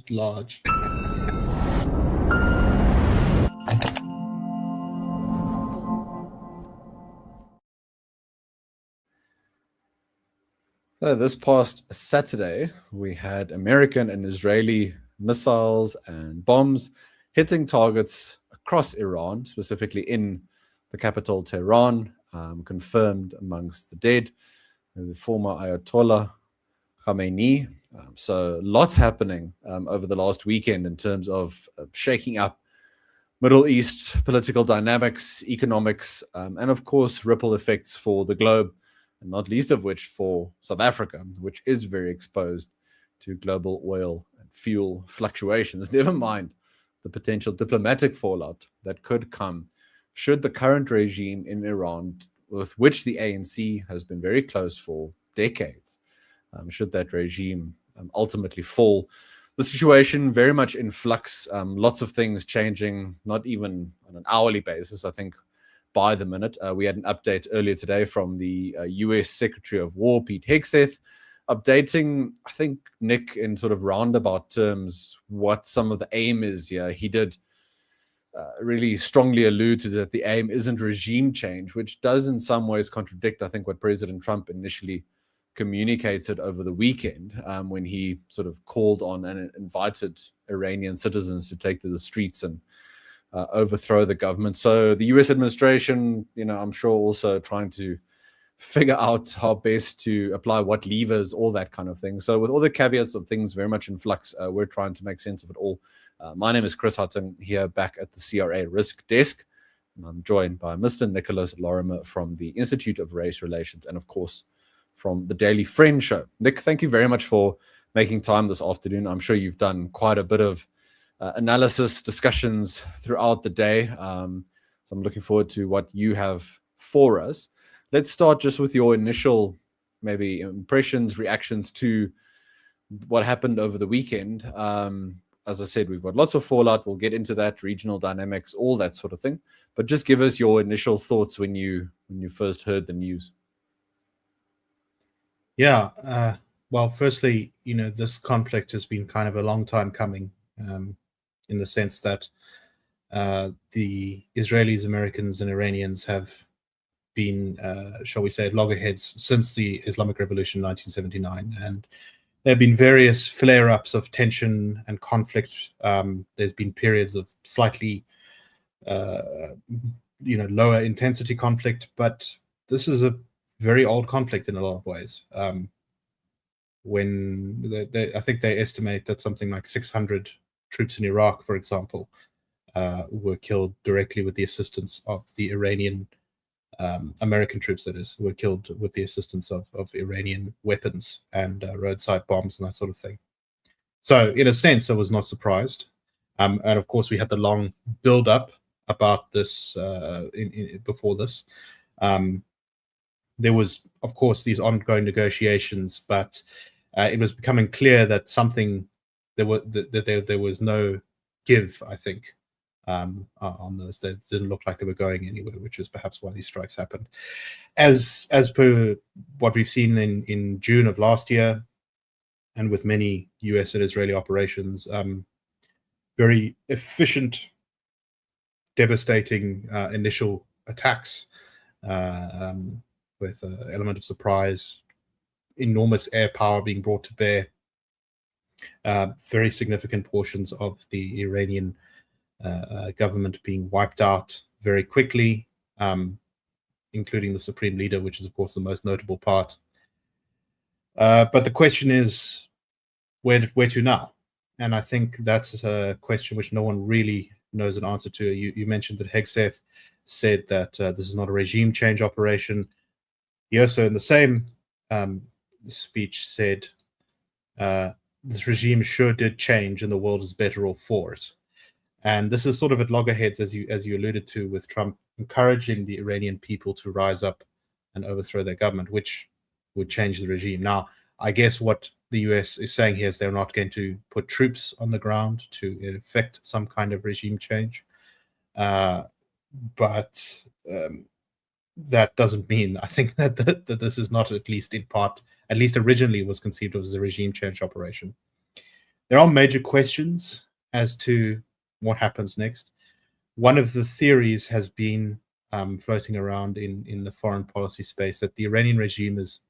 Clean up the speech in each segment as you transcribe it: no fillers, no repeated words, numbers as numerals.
It's large. So this past Saturday, we had American and Israeli missiles and bombs hitting targets across Iran, specifically in the capital Tehran, confirmed amongst the dead, the former Ayatollah Khamenei. So lots happening over the last weekend in terms of shaking up Middle East political dynamics, economics, and of course, ripple effects for the globe, and not least of which for South Africa, which is very exposed to global oil and fuel fluctuations. Never mind the potential diplomatic fallout that could come should the current regime in Iran, with which the ANC has been very close for decades, should that regime ultimately fall. The situation very much in flux, lots of things changing, not even on an hourly basis, I think by the minute. We had an update earlier today from the US Secretary of War, Pete Hegseth, updating, I think, Nick, in sort of roundabout terms, what some of the aim is here. He did really strongly allude to that the aim isn't regime change, which does in some ways contradict, I think, what President Trump initially communicated over the weekend when he sort of called on and invited Iranian citizens to take to the streets and overthrow the government. So the US administration, I'm sure also trying to figure out how best to apply what levers, all that kind of thing. So with all the caveats of things very much in flux, we're trying to make sense of it all. My name is Chris Hattingh, here back at the CRA Risk Desk, and I'm joined by Mr. Nicholas Lorimer from the Institute of Race Relations, and of course, from the Daily Friend Show. Nick, thank you very much for making time this afternoon. I'm sure you've done quite a bit of analysis, discussions throughout the day. So I'm looking forward to what you have for us. Let's start just with your initial, maybe, impressions, reactions to what happened over the weekend. As I said, we've got lots of fallout. We'll get into that, regional dynamics, all that sort of thing. But just give us your initial thoughts when you first heard the news. Yeah. Well, firstly, this conflict has been kind of a long time coming, in the sense that the Israelis, Americans, and Iranians have been, shall we say, loggerheads since the Islamic Revolution in 1979. And there have been various flare-ups of tension and conflict. There's been periods of slightly, lower intensity conflict, but this is a very old conflict in a lot of ways. When I think they estimate that something like 600 troops in Iraq, for example, were killed directly with the assistance of the Iranian American troops, that is, were killed with the assistance of Iranian weapons and roadside bombs and that sort of thing. So in a sense, I was not surprised. And of course, we had the long build-up about this before this. There was, of course, these ongoing negotiations, but it was becoming clear that there was no give, I think, on those. They didn't look like they were going anywhere, which is perhaps why these strikes happened. As per what we've seen in June of last year, and with many US and Israeli operations, very efficient, devastating initial attacks with an element of surprise, enormous air power being brought to bear, very significant portions of the Iranian government being wiped out very quickly, including the supreme leader, which is, of course, the most notable part. But the question is, where to now? And I think that's a question which no one really knows an answer to. You mentioned that Hegseth said that this is not a regime change operation. He also, in the same speech, said this regime sure did change and the world is better off for it. And this is sort of at loggerheads, as you alluded to, with Trump encouraging the Iranian people to rise up and overthrow their government, which would change the regime. Now, I guess what the US is saying here is they're not going to put troops on the ground to effect some kind of regime change. But that doesn't mean, I think, that this is not, at least in part, at least originally, was conceived of as a regime change operation. there are major questions as to what happens next. One of the theories has been floating around in the foreign policy space that the Iranian regime is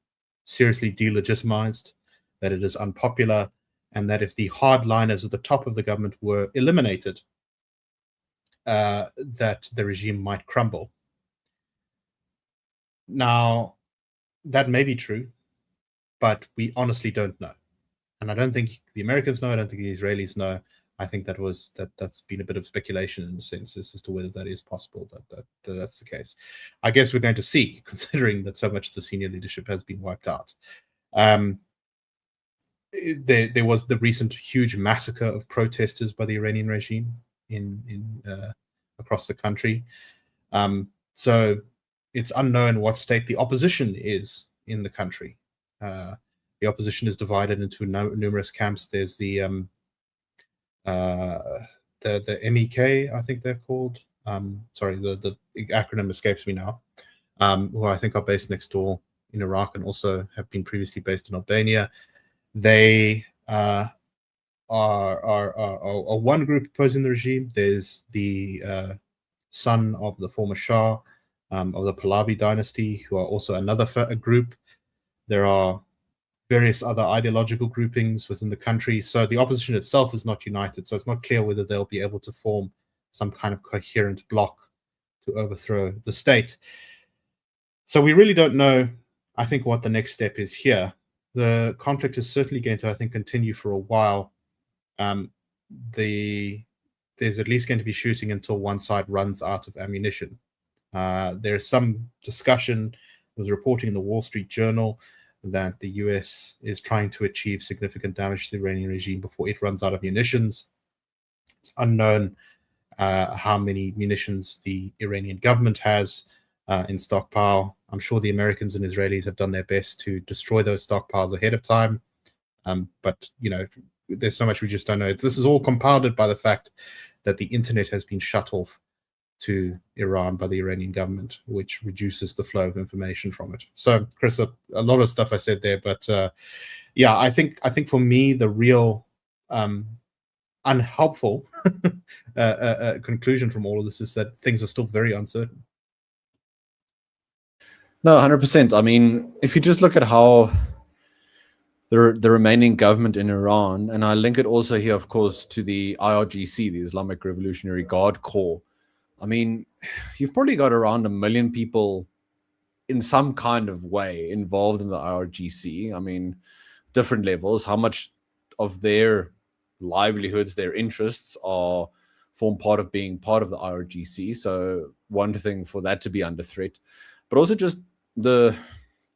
seriously delegitimized, that it is unpopular, and that if the hardliners at the top of the government were eliminated, that the regime might crumble. Now, that may be true, but we honestly don't know. And I don't think the Americans know, I don't think the Israelis know. I think that's been a bit of speculation in a sense as to whether that is possible, that's the case. I guess we're going to see, considering that so much of the senior leadership has been wiped out. There was the recent huge massacre of protesters by the Iranian regime in across the country. So it's unknown what state the opposition is in the country. The opposition is divided into numerous camps. There's the MEK, I think they're called. Sorry, the acronym escapes me now. Who I think are based next door in Iraq and also have been previously based in Albania. They are one group opposing the regime. There's the son of the former Shah of the Pahlavi dynasty, who are also another group. There are various other ideological groupings within the country. So the opposition itself is not united. So it's not clear whether they'll be able to form some kind of coherent bloc to overthrow the state. So we really don't know, I think, what the next step is here. The conflict is certainly going to, I think, continue for a while. There's at least going to be shooting until one side runs out of ammunition. There is some discussion, there was reporting in the Wall Street Journal that the US is trying to achieve significant damage to the Iranian regime before it runs out of munitions. It's unknown how many munitions the Iranian government has in stockpile. I'm sure the Americans and Israelis have done their best to destroy those stockpiles ahead of time. But, there's so much we just don't know. This is all compounded by the fact that the internet has been shut off to Iran by the Iranian government, which reduces the flow of information from it. So, Chris, a lot of stuff I said there, but yeah, I think for me the real unhelpful conclusion from all of this is that things are still very uncertain. No, 100%. I mean, if you just look at how the remaining government in Iran, and I link it also here, of course, to the IRGC, the Islamic Revolutionary Guard Corps. I mean, you've probably got around 1 million people in some kind of way involved in the IRGC. I mean, different levels, how much of their livelihoods, their interests form part of being part of the IRGC. So one thing for that to be under threat, but also just the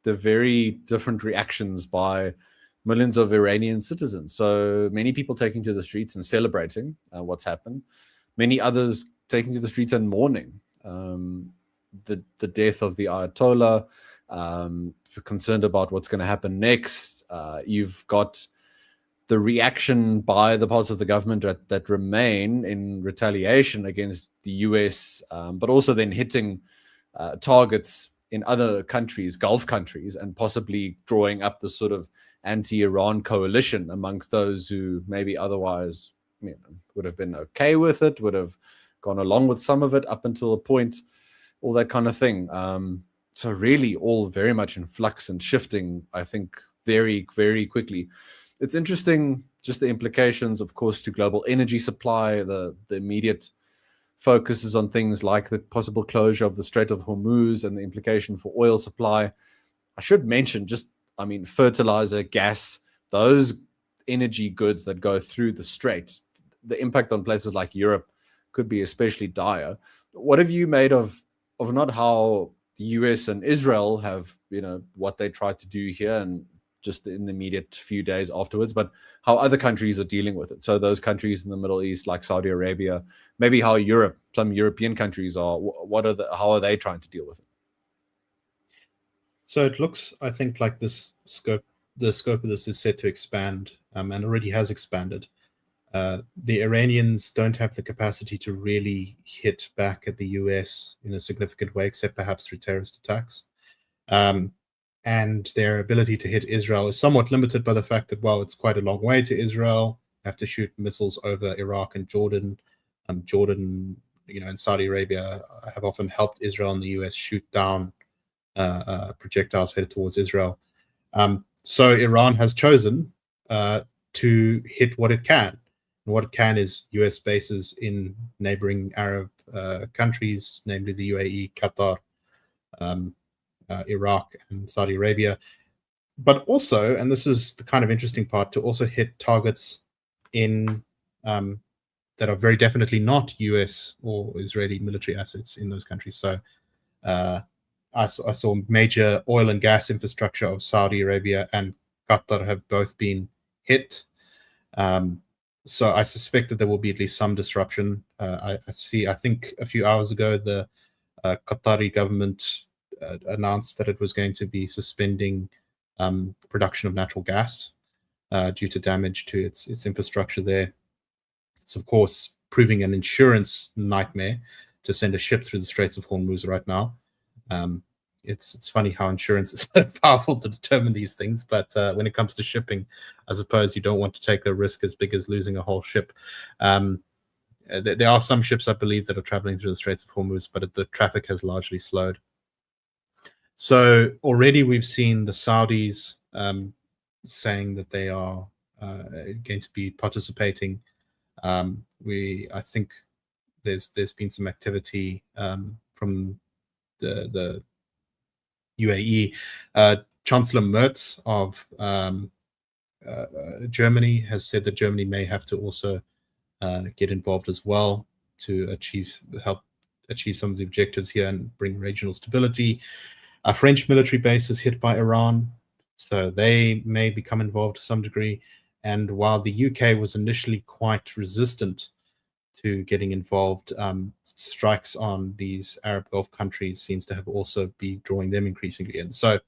very different reactions by millions of Iranian citizens. So many people taking to the streets and celebrating what's happened. Many others taking to the streets and mourning the death of the Ayatollah, concerned about what's going to happen next. You've got the reaction by the parts of the government that remain in retaliation against the US, but also then hitting targets in other countries, Gulf countries, and possibly drawing up the sort of anti-Iran coalition amongst those who maybe otherwise would have been okay with it, would have gone along with some of it up until a point, all that kind of thing. So really all very much in flux and shifting, I think, very, very quickly. It's interesting, just the implications, of course, to global energy supply. The immediate focus is on things like the possible closure of the Strait of Hormuz and the implication for oil supply. I should mention fertilizer, gas, those energy goods that go through the strait, the impact on places like Europe could be especially dire. What have you made of not how the US and Israel have, what they tried to do here and just in the immediate few days afterwards, but how other countries are dealing with it? So those countries in the Middle East, like Saudi Arabia, maybe how some European countries are, how are they trying to deal with it? So it looks, I think, like the scope of this is set to expand, and already has expanded. The Iranians don't have the capacity to really hit back at the US in a significant way, except perhaps through terrorist attacks. And their ability to hit Israel is somewhat limited by the fact that, well, it's quite a long way to Israel. have to shoot missiles over Iraq and Jordan. Jordan, and Saudi Arabia have often helped Israel and the US shoot down projectiles headed towards Israel. So Iran has chosen to hit what it can. And what it can is US bases in neighboring Arab countries, namely the UAE, Qatar, Iraq, and Saudi Arabia. But also, and this is the kind of interesting part, to also hit targets in that are very definitely not US or Israeli military assets in those countries. So I saw major oil and gas infrastructure of Saudi Arabia and Qatar have both been hit. So I suspect that there will be at least some disruption. I think a few hours ago, the Qatari government announced that it was going to be suspending production of natural gas due to damage to its infrastructure there. It's, of course, proving an insurance nightmare to send a ship through the Straits of Hormuz right now. It's funny how insurance is so powerful to determine these things, but when it comes to shipping, I suppose you don't want to take a risk as big as losing a whole ship. There are some ships, I believe, that are traveling through the Straits of Hormuz, but the traffic has largely slowed. So already we've seen the Saudis saying that they are going to be participating. I think there's been some activity from the UAE. Chancellor Merz of Germany has said that Germany may have to also get involved as well to help achieve some of the objectives here and bring regional stability. A French military base was hit by Iran, so they may become involved to some degree. And while the UK was initially quite resistant to getting involved, strikes on these Arab Gulf countries seems to have also be drawing them increasingly in. So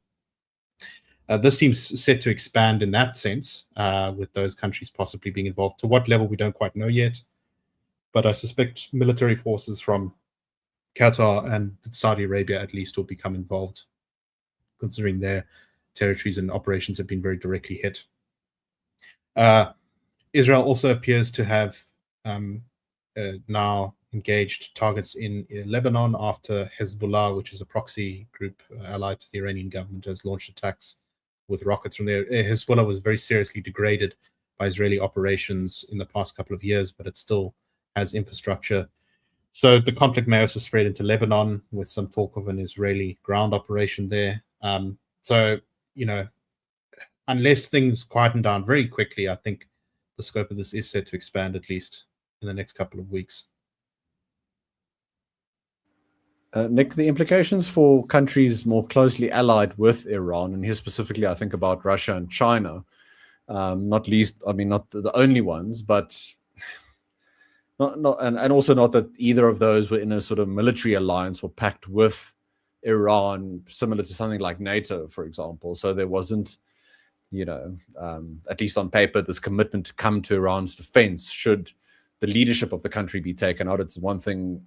this seems set to expand in that sense, with those countries possibly being involved. To what level, we don't quite know yet. But I suspect military forces from Qatar and Saudi Arabia at least will become involved, considering their territories and operations have been very directly hit. Israel also appears to have now engaged targets in Lebanon after Hezbollah, which is a proxy group allied to the Iranian government, has launched attacks with rockets from there. Hezbollah was very seriously degraded by Israeli operations in the past couple of years, but it still has infrastructure. So the conflict may also spread into Lebanon, with some talk of an Israeli ground operation there. So, unless things quieten down very quickly, I think the scope of this is set to expand at least in the next couple of weeks. Nick, the implications for countries more closely allied with Iran, and here specifically I think about Russia and China, not the only ones, but and also not that either of those were in a sort of military alliance or pact with Iran, similar to something like NATO, for example. So there wasn't, at least on paper, this commitment to come to Iran's defense should the leadership of the country be taken out. It's one thing,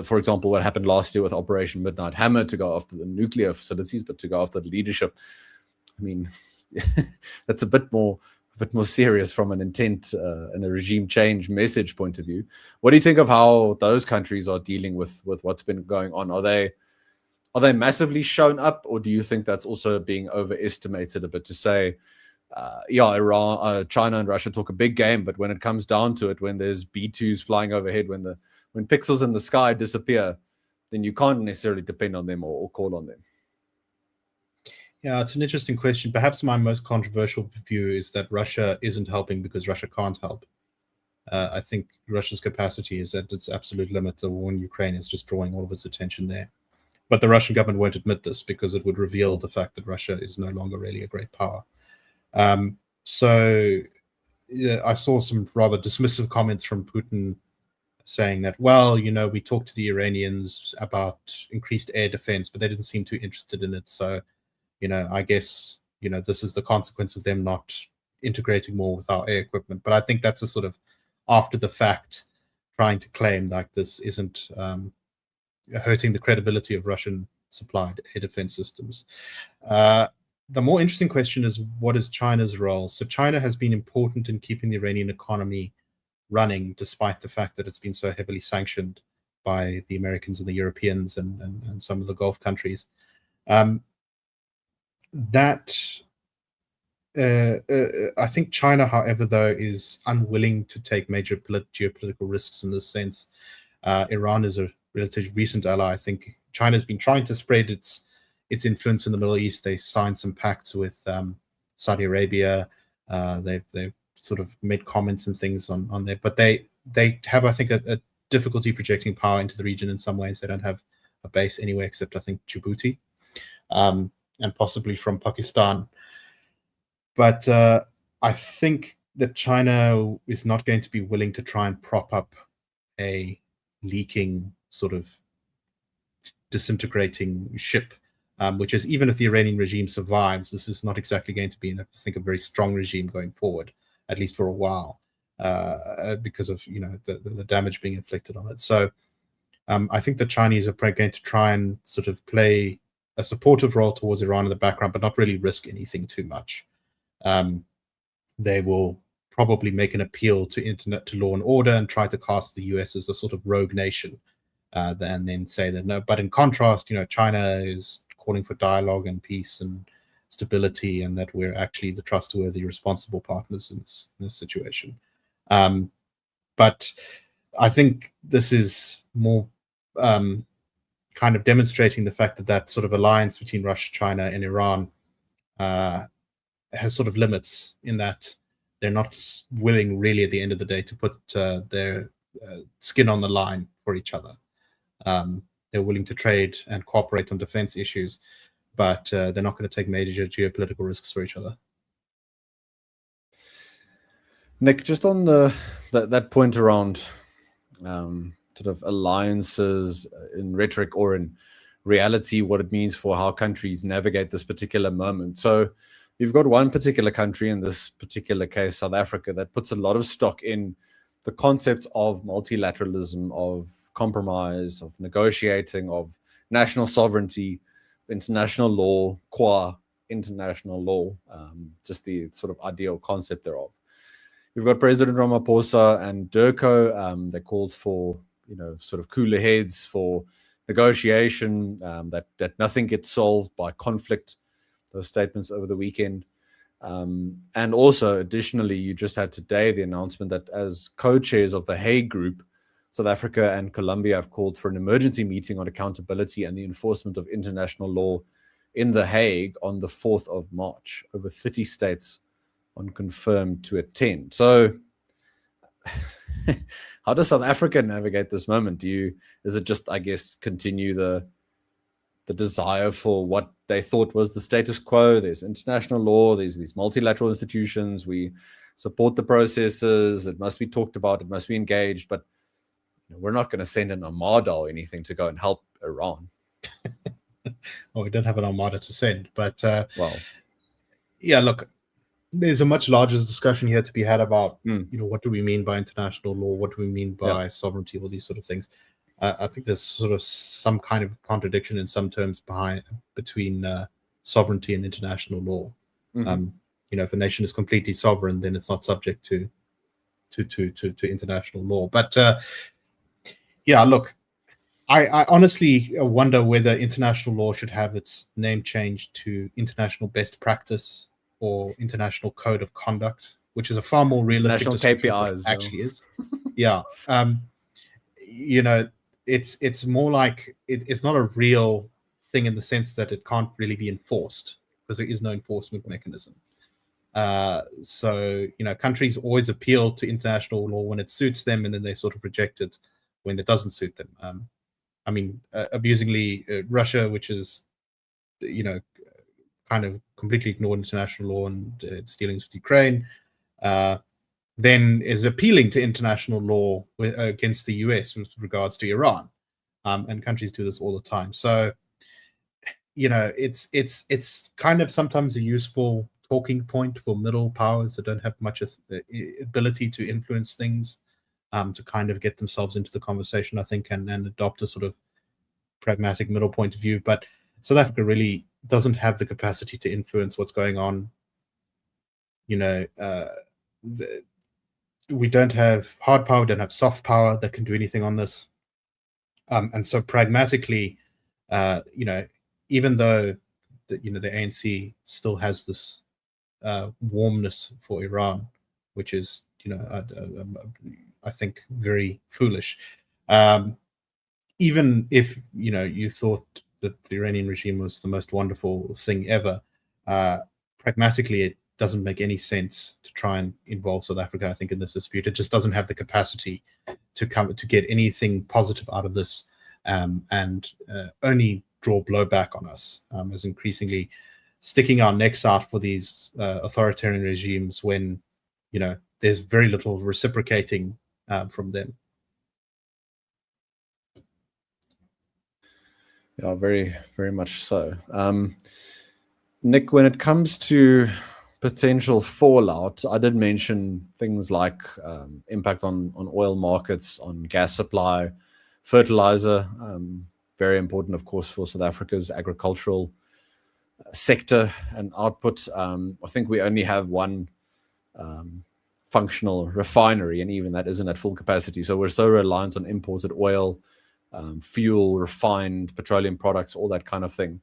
for example, what happened last year with Operation Midnight Hammer, to go after the nuclear facilities, but to go after the leadership, I mean, that's a bit more serious from an intent and a regime change message point of view. What do you think of how those countries are dealing with what's been going on? Are they massively shown up, or do you think that's also being overestimated a bit to say, Iran, China and Russia talk a big game, but when it comes down to it, when there's B-2s flying overhead, when pixels in the sky disappear, then you can't necessarily depend on them or call on them? Yeah, it's an interesting question. Perhaps my most controversial view is that Russia isn't helping because Russia can't help. I think Russia's capacity is at its absolute limit. The war in Ukraine is just drawing all of its attention there. But the Russian government won't admit this because it would reveal the fact that Russia is no longer really a great power. So I saw some rather dismissive comments from Putin saying that, well, we talked to the Iranians about increased air defense, but they didn't seem too interested in it. So, I guess, this is the consequence of them not integrating more with our air equipment. But I think that's a sort of after the fact trying to claim like this isn't hurting the credibility of Russian supplied air defense systems. the more interesting question is, what is China's role? So China has been important in keeping the Iranian economy running, despite the fact that it's been so heavily sanctioned by the Americans and the Europeans and some of the Gulf countries. I think China, however, though, is unwilling to take major geopolitical risks in this sense. Iran is a relatively recent ally. I think China's been trying to spread its influence in the Middle East. They signed some pacts with Saudi Arabia. They've sort of made comments and things on there, but they have, I think, a difficulty projecting power into the region in some ways. They don't have a base anywhere except, I think, Djibouti, and possibly from Pakistan. But I think that China is not going to be willing to try and prop up a leaking, sort of disintegrating ship, which is, even if the Iranian regime survives, this is not exactly going to be, I think, a very strong regime going forward, at least for a while, because of the damage being inflicted on it. So I think the Chinese are going to try and sort of play a supportive role towards Iran in the background, but not really risk anything too much. They will probably make an appeal to law and order and try to cast the US as a sort of rogue nation, and then say that no. But in contrast, China is calling for dialogue and peace and stability, and that we're actually the trustworthy, responsible partners in this situation. But I think this is more kind of demonstrating the fact that sort of alliance between Russia, China, and Iran has sort of limits, in that they're not willing, really, at the end of the day, to put their skin on the line for each other. They're willing to trade and cooperate on defense issues, but they're not going to take major geopolitical risks for each other. Nick, just on that point around sort of alliances in rhetoric or in reality, what it means for how countries navigate this particular moment. So you've got one particular country, in this particular case, South Africa, that puts a lot of stock in the concept of multilateralism, of compromise, of negotiating, of national sovereignty, international law, qua international law, just the sort of ideal concept thereof. You've got President Ramaphosa and Durko. They called for, sort of cooler heads, for negotiation, that nothing gets solved by conflict. Those statements over the weekend. And also, additionally, you just had today the announcement that, as co-chairs of the Hague Group, South Africa and Colombia have called for an emergency meeting on accountability and the enforcement of international law in The Hague on the 4th of March. Over 30 states are confirmed to attend. So how does South Africa navigate this moment? Is it just, I guess, continue the desire for what they thought was the status quo? There's international law, there's these multilateral institutions, we support the processes, it must be talked about, it must be engaged, but we're not going to send an armada or anything to go and help Iran. Well, we don't have an armada to send, but well, yeah, look, there's a much larger discussion here to be had about what do we mean by international law, what do we mean by sovereignty, all these sort of things. I think there's sort of some kind of contradiction in some terms between sovereignty and international law. If a nation is completely sovereign, then it's not subject to international law. But yeah, look, I honestly wonder whether international law should have its name changed to international best practice or international code of conduct, which is a far more realistic description of what it actually is. Yeah. It's more like it's not a real thing in the sense that it can't really be enforced, because there is no enforcement mechanism. So countries always appeal to international law when it suits them, and then they sort of reject it when it doesn't suit them. Abusingly, Russia, which is kind of completely ignored international law and its dealings with Ukraine, then is appealing to international law against the US with regards to Iran, and countries do this all the time. So, it's kind of sometimes a useful talking point for middle powers that don't have much ability to influence things, to kind of get themselves into the conversation, I think, and adopt a sort of pragmatic middle point of view. But South Africa really doesn't have the capacity to influence what's going on. We don't have hard power, we don't have soft power that can do anything on this. And so pragmatically, even though the ANC still has this warmness for Iran, which is, I think very foolish. Even if you thought that the Iranian regime was the most wonderful thing ever, pragmatically it doesn't make any sense to try and involve South Africa, I think, in this dispute. It just doesn't have the capacity to get anything positive out of this, and only draw blowback on us, as increasingly sticking our necks out for these authoritarian regimes when there's very little reciprocating from them. Yeah, very, very much so. Nick, when it comes to potential fallout, I did mention things like impact on oil markets, on gas supply, fertilizer, very important, of course, for South Africa's agricultural sector and output. I think we only have one functional refinery, and even that isn't at full capacity. So we're so reliant on imported oil, fuel, refined petroleum products, all that kind of thing.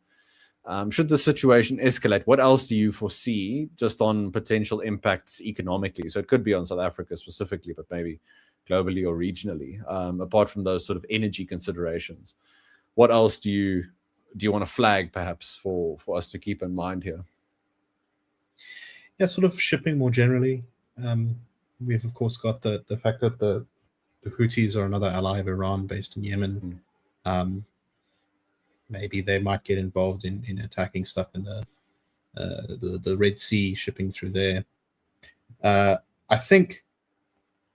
Should the situation escalate, what else do you foresee just on potential impacts economically? So it could be on South Africa specifically, but maybe globally or regionally, apart from those sort of energy considerations. What else do you want to flag perhaps for us to keep in mind here? Yeah, sort of shipping more generally. We've of course got the fact that the Houthis are another ally of Iran based in Yemen. Maybe they might get involved in attacking stuff in the Red Sea, shipping through there. I think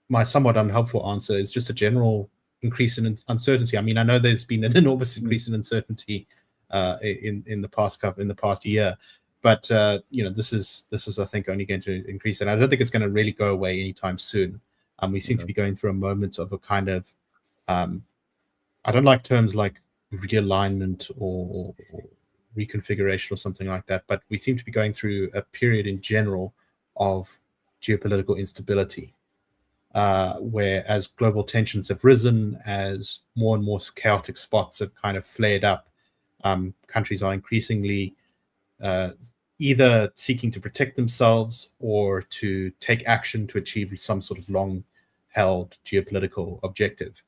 my somewhat unhelpful answer is just a general increase in uncertainty. I mean, I know there's been an enormous increase in uncertainty in the past year, but this is I think only going to increase, and I don't think it's going to really go away anytime soon. We seem to be going through a moment of a kind of I don't like terms like realignment or reconfiguration or something like that, but we seem to be going through a period in general of geopolitical instability, where as global tensions have risen, as more and more chaotic spots have kind of flared up, countries are increasingly either seeking to protect themselves or to take action to achieve some sort of long-held geopolitical objective.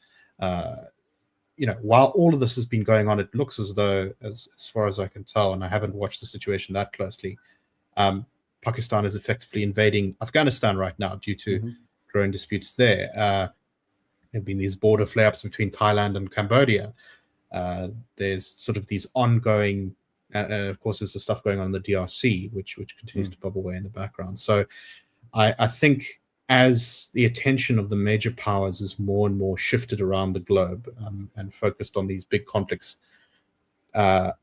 While all of this has been going on, it looks as though, as far as I can tell, and I haven't watched the situation that closely, Pakistan is effectively invading Afghanistan right now due to growing disputes there. There have been these border flare-ups between Thailand and Cambodia. There's sort of these ongoing, and of course there's the stuff going on in the DRC, which continues to bubble away in the background. So I think as the attention of the major powers is more and more shifted around the globe and focused on these big conflicts, the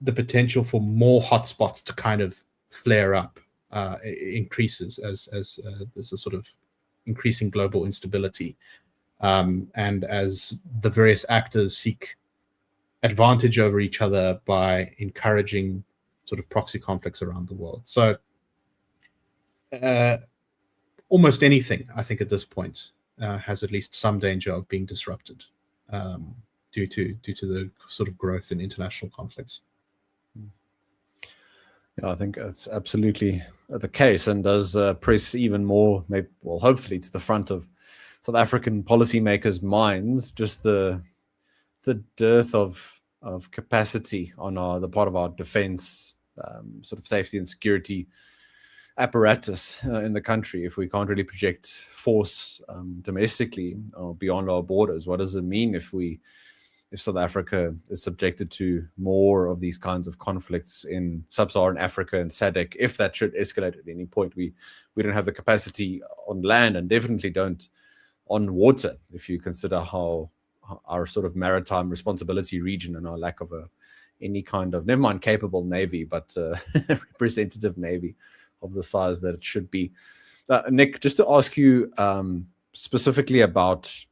potential for more hotspots to kind of flare up increases as there's a sort of increasing global instability, and as the various actors seek advantage over each other by encouraging sort of proxy conflicts around the world. So almost anything, I think, at this point has at least some danger of being disrupted due to the sort of growth in international conflicts. Yeah, I think that's absolutely the case, and does press even more, maybe, well, hopefully, to the front of South African policymakers' minds, just the dearth of capacity on the part of our defense, sort of safety and security apparatus in the country. If we can't really project force domestically or beyond our borders, what does it mean if South Africa is subjected to more of these kinds of conflicts in sub-Saharan Africa and SADC? If that should escalate at any point, we don't have the capacity on land, and definitely don't on water, if you consider how our sort of maritime responsibility region and our lack of any kind of, never mind capable navy, but representative navy of the size that it should be. Nick, just to ask you specifically about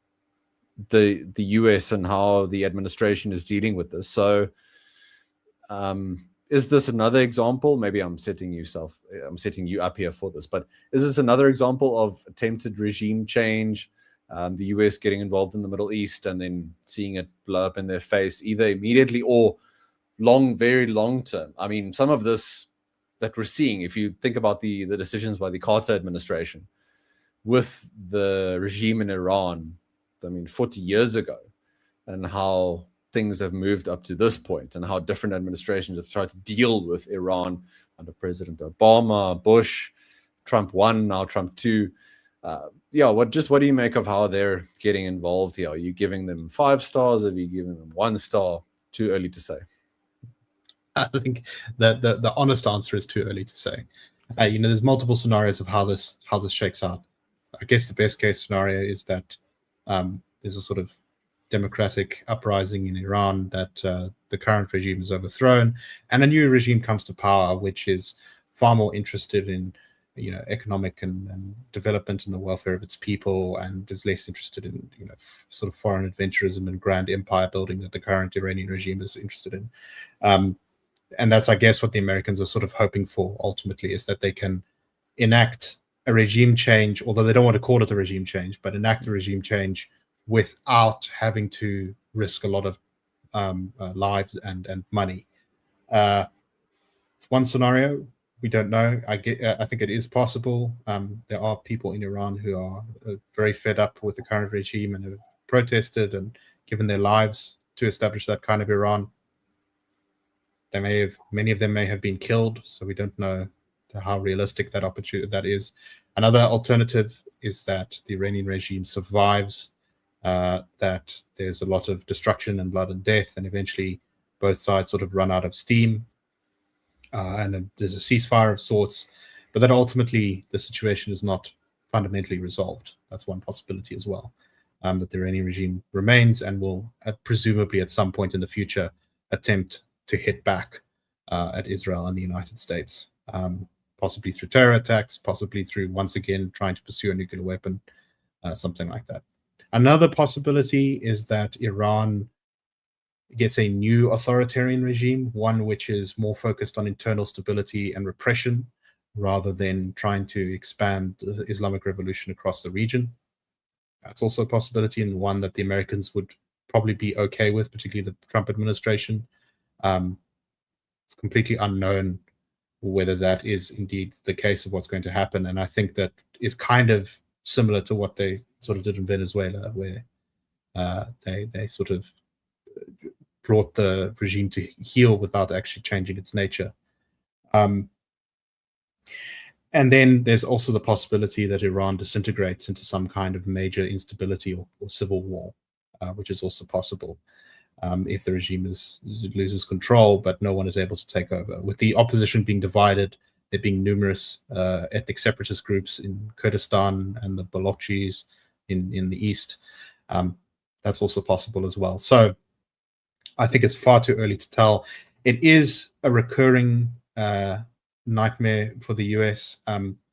the US and how the administration is dealing with this. So is this another example? Maybe I'm setting you up here for this, but is this another example of attempted regime change? The US getting involved in the Middle East and then seeing it blow up in their face, either immediately or very long term. I mean, some of this that we're seeing, if you think about the decisions by the Carter administration with the regime in Iran, I mean, 40 years ago, and how things have moved up to this point, and how different administrations have tried to deal with Iran under President Obama, Bush, Trump 1, now Trump 2. What do you make of how they're getting involved here? Are you giving them 5 stars? Are you giving them 1 star? Too early to say. I think that the honest answer is too early to say. There's multiple scenarios of how this shakes out. I guess the best case scenario is that there's a sort of democratic uprising in Iran, that the current regime is overthrown, and a new regime comes to power, which is far more interested in economic and development and the welfare of its people, and is less interested in sort of foreign adventurism and grand empire building that the current Iranian regime is interested in. And that's, I guess, what the Americans are sort of hoping for ultimately, is that they can enact a regime change, although they don't want to call it a regime change, but enact a regime change without having to risk a lot of lives and money. It's one scenario. We don't know. I think it is possible. There are people in Iran who are very fed up with the current regime and have protested and given their lives to establish that kind of Iran. Many of them may have been killed, so we don't know how realistic that is. Another alternative is that the Iranian regime survives, that there's a lot of destruction and blood and death, and eventually both sides sort of run out of steam, and then there's a ceasefire of sorts, but that ultimately the situation is not fundamentally resolved. That's one possibility as well, that the Iranian regime remains and will presumably at some point in the future attempt to hit back at Israel and the United States, possibly through terror attacks, possibly through, once again, trying to pursue a nuclear weapon, something like that. Another possibility is that Iran gets a new authoritarian regime, one which is more focused on internal stability and repression, rather than trying to expand the Islamic Revolution across the region. That's also a possibility, and one that the Americans would probably be okay with, particularly the Trump administration. It's completely unknown whether that is indeed the case of what's going to happen, and I think that is kind of similar to what they sort of did in Venezuela, where they sort of brought the regime to heel without actually changing its nature. And then there's also the possibility that Iran disintegrates into some kind of major instability or civil war, which is also possible. If the regime loses control, but no one is able to take over. With the opposition being divided, there being numerous ethnic separatist groups in Kurdistan and the Balochis in the east, that's also possible as well. So I think it's far too early to tell. It is a recurring nightmare for the US.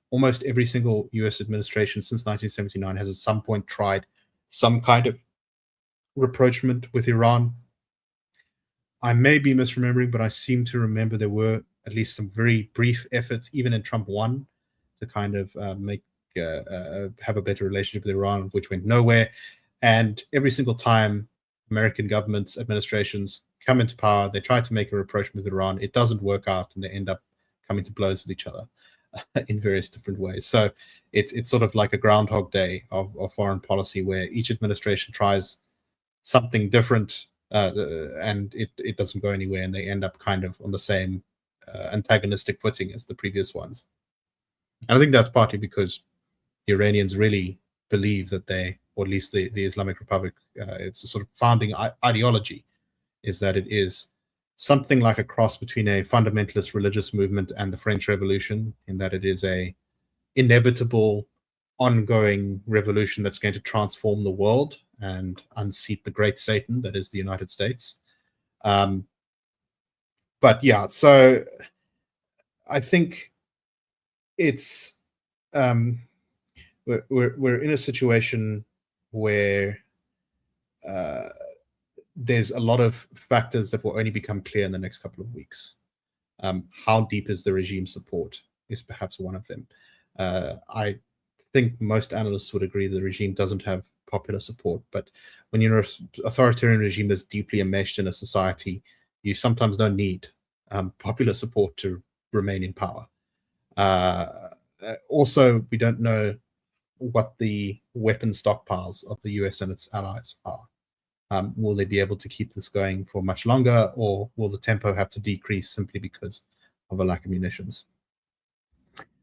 Almost every single US administration since 1979 has at some point tried some kind of rapprochement with Iran. I may be misremembering, but I seem to remember there were at least some very brief efforts, even in Trump 1, to kind of have a better relationship with Iran, which went nowhere. And every single time American governments, administrations come into power, they try to make a rapprochement with Iran. It doesn't work out, and they end up coming to blows with each other in various different ways. So it's sort of like a Groundhog Day of foreign policy, where each administration tries something different, and it doesn't go anywhere, and they end up kind of on the same antagonistic footing as the previous ones. And I think that's partly because the Iranians really believe that they, or at least the Islamic Republic, its a sort of founding ideology is that it is something like a cross between a fundamentalist religious movement and the French Revolution, in that it is a inevitable, ongoing revolution that's going to transform the world and unseat the great Satan that is the United States. But yeah, so I think it's we're in a situation where there's a lot of factors that will only become clear in the next couple of weeks. How deep is the regime support is perhaps one of them. I think most analysts would agree the regime doesn't have popular support, but when you're an authoritarian regime that's deeply enmeshed in a society, you sometimes don't need popular support to remain in power. Also, we don't know what the weapon stockpiles of the US and its allies are. Will they be able to keep this going for much longer, or will the tempo have to decrease simply because of a lack of munitions?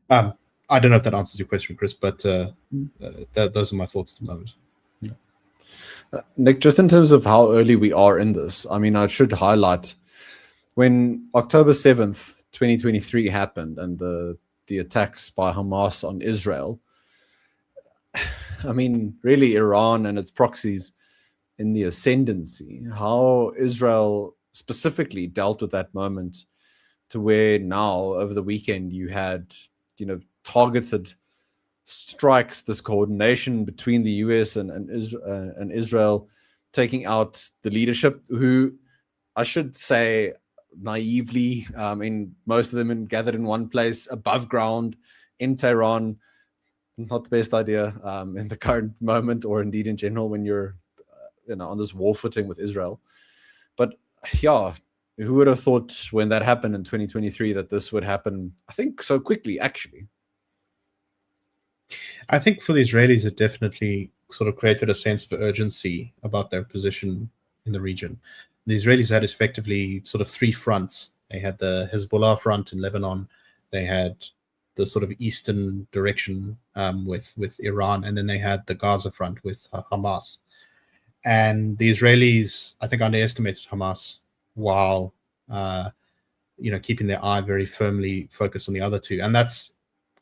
I don't know if that answers your question, Chris, but those are my thoughts at the moment. Nick, just in terms of how early we are in this, I mean, I should highlight when October 7th, 2023 happened and the attacks by Hamas on Israel, I mean, really Iran and its proxies in the ascendancy, how Israel specifically dealt with that moment to where now over the weekend you had, targeted strikes, this coordination between the US and Israel taking out the leadership, who I should say naively, most of them gathered in one place above ground in Tehran. Not the best idea in the current moment, or indeed in general when you're on this war footing with Israel. But yeah, who would have thought when that happened in 2023 that this would happen, I think, so quickly, actually? I think for the Israelis, it definitely sort of created a sense of urgency about their position in the region. The Israelis had effectively sort of three fronts. They had the Hezbollah front in Lebanon. They had the sort of eastern direction with Iran, and then they had the Gaza front with Hamas. And the Israelis, I think, underestimated Hamas while keeping their eye very firmly focused on the other two. And that's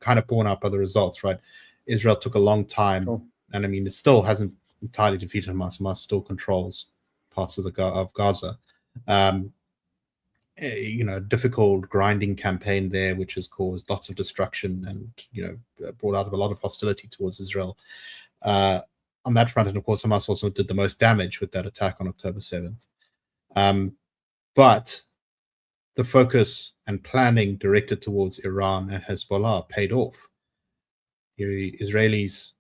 kind of borne out by the results, right? Israel took a long time, sure. And I mean, it still hasn't entirely defeated Hamas. Hamas still controls parts of Gaza. Difficult grinding campaign there, which has caused lots of destruction and brought out a lot of hostility towards Israel on that front. And of course, Hamas also did the most damage with that attack on October 7th. But the focus and planning directed towards Iran and Hezbollah paid off. The Israelis,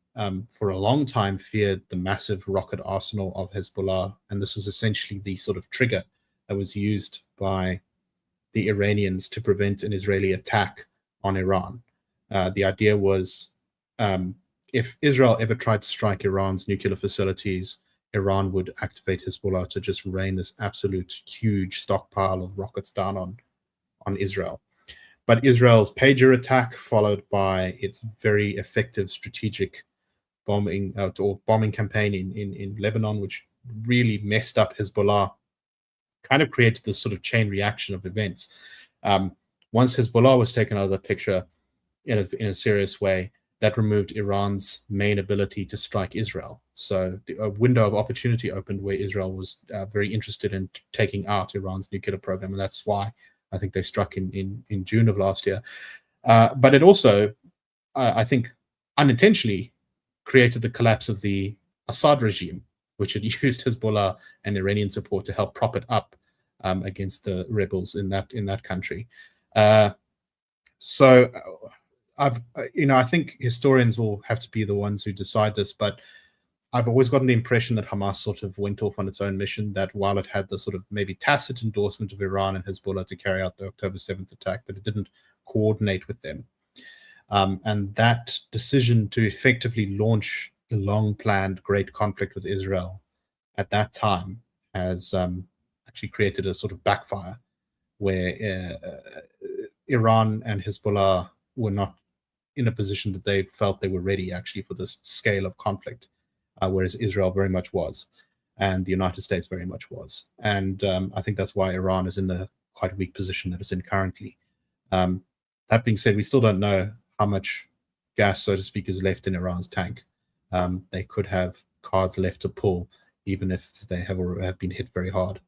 for a long time, feared the massive rocket arsenal of Hezbollah, and this was essentially the sort of trigger that was used by the Iranians to prevent an Israeli attack on Iran. The idea was if Israel ever tried to strike Iran's nuclear facilities, Iran would activate Hezbollah to just rain this absolute huge stockpile of rockets down on Israel. But Israel's pager attack, followed by its very effective strategic bombing campaign in Lebanon, which really messed up Hezbollah, kind of created this sort of chain reaction of events. Once Hezbollah was taken out of the picture in a serious way, that removed Iran's main ability to strike Israel. So a window of opportunity opened where Israel was very interested in taking out Iran's nuclear program, and that's why I think they struck in June of last year. But it also, I think, unintentionally created the collapse of the Assad regime, which had used Hezbollah and Iranian support to help prop it up against the rebels in that country. So I think historians will have to be the ones who decide this, but I've always gotten the impression that Hamas sort of went off on its own mission, that while it had the sort of maybe tacit endorsement of Iran and Hezbollah to carry out the October 7th attack, that it didn't coordinate with them. And that decision to effectively launch the long-planned great conflict with Israel at that time has actually created a sort of backfire where Iran and Hezbollah were not in a position that they felt they were ready actually for this scale of conflict. Whereas Israel very much was, and the United States very much was. And I think that's why Iran is in the quite weak position that it's in currently. That being said, we still don't know how much gas, so to speak, is left in Iran's tank. They could have cards left to pull, even if they have been hit very hard.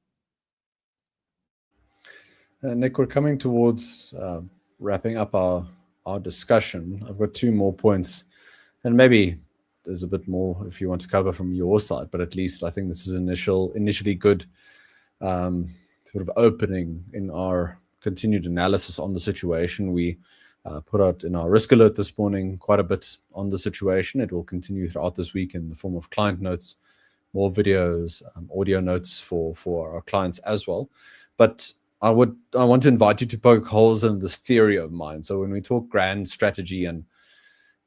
Nick, we're coming towards wrapping up our discussion. I've got two more points, and maybe there's a bit more if you want to cover from your side, but at least I think this is initially good sort of opening in our continued analysis on the situation. We put out in our risk alert this morning quite a bit on the situation. It will continue throughout this week in the form of client notes, more videos, audio notes for our clients as well. But I want to invite you to poke holes in this theory of mine. So when we talk grand strategy and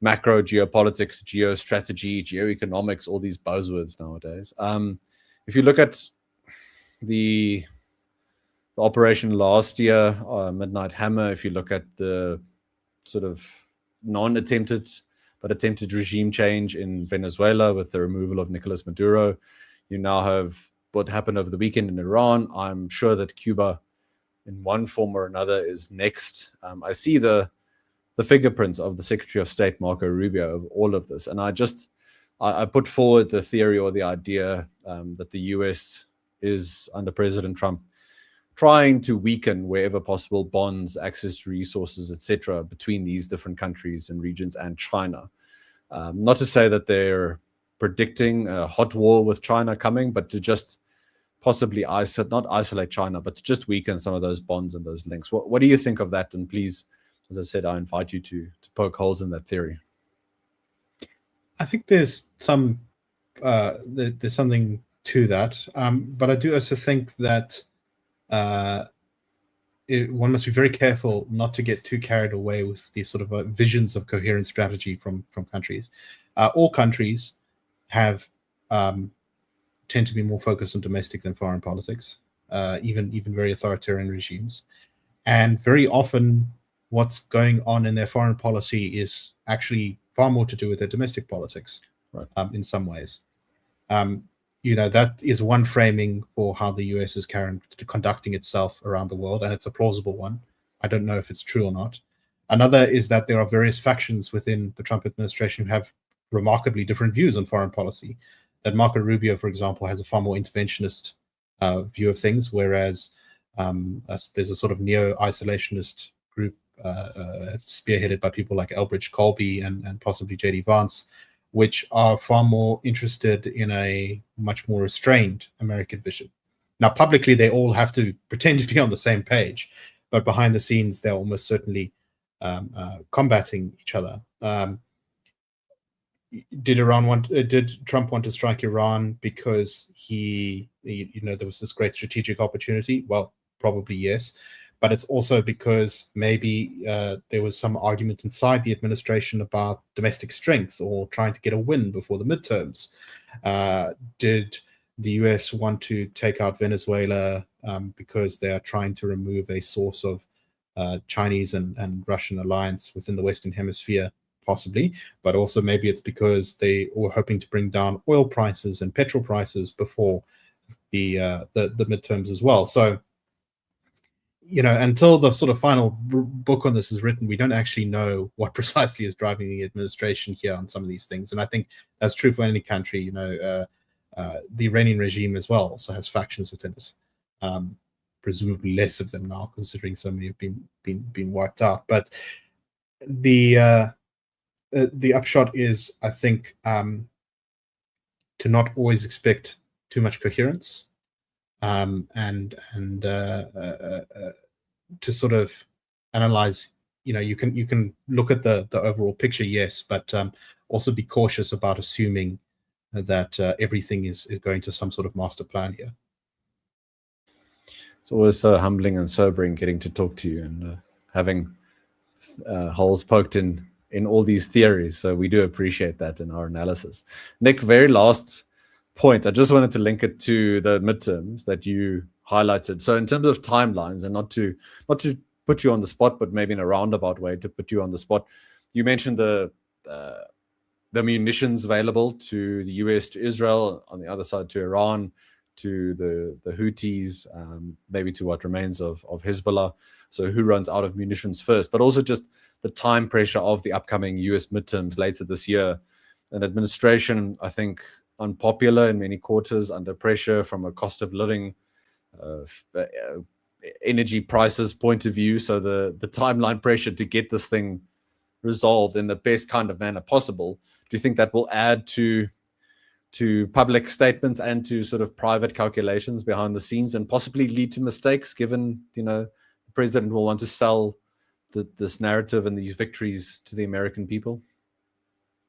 macro geopolitics, geostrategy, geoeconomics, all these buzzwords nowadays, if you look at the operation last year, Midnight Hammer, if you look at the sort of non-attempted but attempted regime change in Venezuela with the removal of Nicolas Maduro, you now have what happened over the weekend in Iran. I'm sure that Cuba, in one form or another, is next. I see the fingerprints of the Secretary of State, Marco Rubio, of all of this. And I put forward the theory or the idea that the US is, under President Trump, trying to weaken wherever possible bonds, access to resources, etc., between these different countries and regions and China. Not to say that they're predicting a hot war with China coming, but to just possibly not isolate China, but to just weaken some of those bonds and those links. What do you think of that? And please, as I said, I invite you to poke holes in that theory. I think there's some there's something to that, but I do also think that one must be very careful not to get too carried away with these sort of visions of coherent strategy from countries. All countries have tend to be more focused on domestic than foreign politics, even very authoritarian regimes. And very often what's going on in their foreign policy is actually far more to do with their domestic politics, right. In some ways. That is one framing for how the US is conducting itself around the world, and it's a plausible one. I don't know if it's true or not. Another is that there are various factions within the Trump administration who have remarkably different views on foreign policy. That Marco Rubio, for example, has a far more interventionist view of things, whereas there's a sort of neo-isolationist group spearheaded by people like Elbridge Colby and possibly J.D. Vance, which are far more interested in a much more restrained American vision. Now, publicly, they all have to pretend to be on the same page, but behind the scenes, they're almost certainly combating each other. Did Trump want to strike Iran because there was this great strategic opportunity? Well, probably yes. But it's also because maybe there was some argument inside the administration about domestic strength or trying to get a win before the midterms. Did the US want to take out Venezuela because they are trying to remove a source of Chinese and Russian alliance within the Western Hemisphere? Possibly, but also maybe it's because they were hoping to bring down oil prices and petrol prices before the midterms as well. So, until the sort of final book on this is written, we don't actually know what precisely is driving the administration here on some of these things. And I think that's true for any country. The Iranian regime as well also has factions within it. Presumably less of them now, considering so many have been wiped out. But the upshot is, I think, to not always expect too much coherence, and to sort of analyze. You can look at the overall picture, yes, but also be cautious about assuming that everything is going to some sort of master plan here. It's always so humbling and sobering getting to talk to you and having holes poked in all these theories. So we do appreciate that in our analysis. Nick, very last point. I just wanted to link it to the midterms that you highlighted. So in terms of timelines, and not to put you on the spot, but maybe in a roundabout way to put you on the spot, you mentioned the munitions available to the US, to Israel, on the other side to Iran, to the Houthis, maybe to what remains of Hezbollah. So who runs out of munitions first, but also just the time pressure of the upcoming US midterms later this year. An administration, I think, unpopular in many quarters, under pressure from a cost of living, energy prices point of view. So the timeline pressure to get this thing resolved in the best kind of manner possible. Do you think that will add to public statements and to sort of private calculations behind the scenes and possibly lead to mistakes, given, president will want to sell this narrative and these victories to the American people?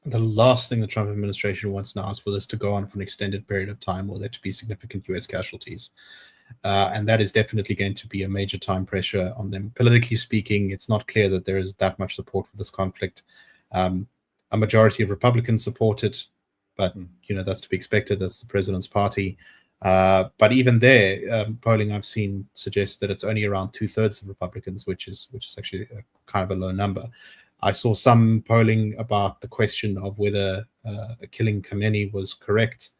The last thing the Trump administration wants now is for this to go on for an extended period of time, or there to be significant US casualties. And that is definitely going to be a major time pressure on them. Politically speaking, it's not clear that there is that much support for this conflict. A majority of Republicans support it, but that's to be expected. That's the president's party. But even there, polling I've seen suggests that it's only around 2/3 of Republicans, which is actually kind of a low number. I saw some polling about the question of whether killing Khamenei was correct.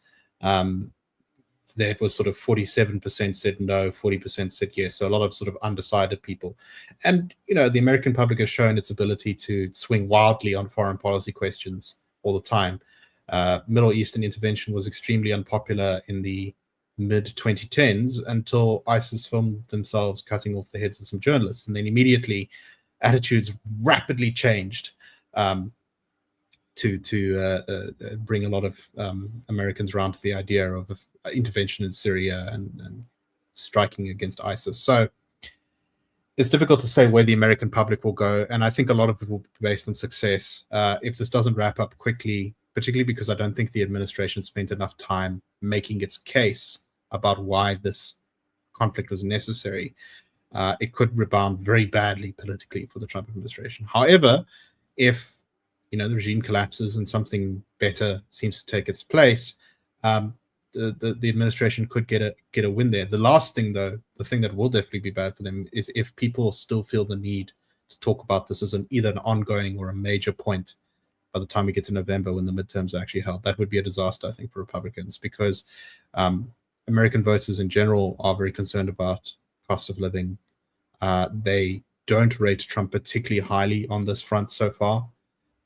There was sort of 47% said no, 40% said yes. So a lot of sort of undecided people. And, the American public has shown its ability to swing wildly on foreign policy questions all the time. Middle Eastern intervention was extremely unpopular in the mid-2010s until ISIS filmed themselves cutting off the heads of some journalists. And then immediately attitudes rapidly changed to bring a lot of Americans around to the idea of intervention in Syria and striking against ISIS. So it's difficult to say where the American public will go, and I think a lot of it will be based on success. If this doesn't wrap up quickly, particularly because I don't think the administration spent enough time making its case about why this conflict was necessary, it could rebound very badly politically for the Trump administration. However, if the regime collapses and something better seems to take its place, the administration could get a win there. The last thing, though, the thing that will definitely be bad for them is if people still feel the need to talk about this as either an ongoing or a major point by the time we get to November when the midterms are actually held. That would be a disaster, I think, for Republicans, because American voters in general are very concerned about cost of living. They don't rate Trump particularly highly on this front so far,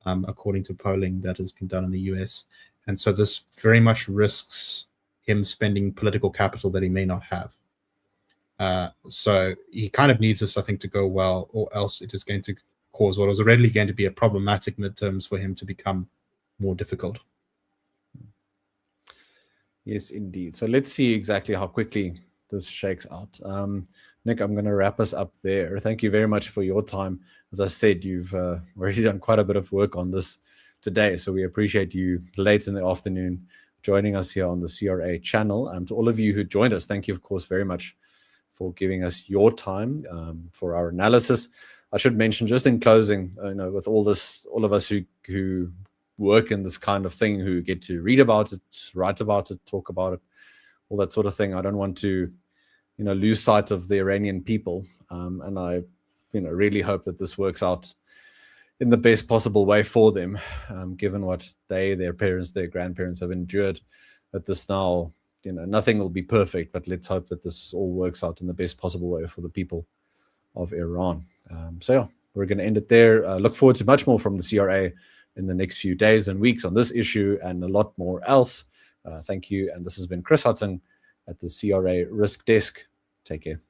according to polling that has been done in the US. And so this very much risks him spending political capital that he may not have. So he kind of needs this, I think, to go well, or else it is going to cause what was already going to be a problematic midterms for him to become more difficult. Yes, indeed. So let's see exactly how quickly this shakes out. Nick, I'm going to wrap us up there. Thank you very much for your time. As I said, you've already done quite a bit of work on this today, so we appreciate you late in the afternoon joining us here on the CRA channel. To all of you who joined us, thank you, of course, very much for giving us your time for our analysis. I should mention, just in closing, with all of us who work in this kind of thing, who get to read about it, write about it, talk about it, all that sort of thing, I don't want to lose sight of the Iranian people, and I really hope that this works out in the best possible way for them, given what their parents, their grandparents have endured. At this now, nothing will be perfect, but let's hope that this all works out in the best possible way for the people of Iran. So yeah, we're going to end it there. Look forward to much more from the CRA in the next few days and weeks on this issue and a lot more else. Thank you. And this has been Chris Hattingh at the CRA Risk Desk. Take care.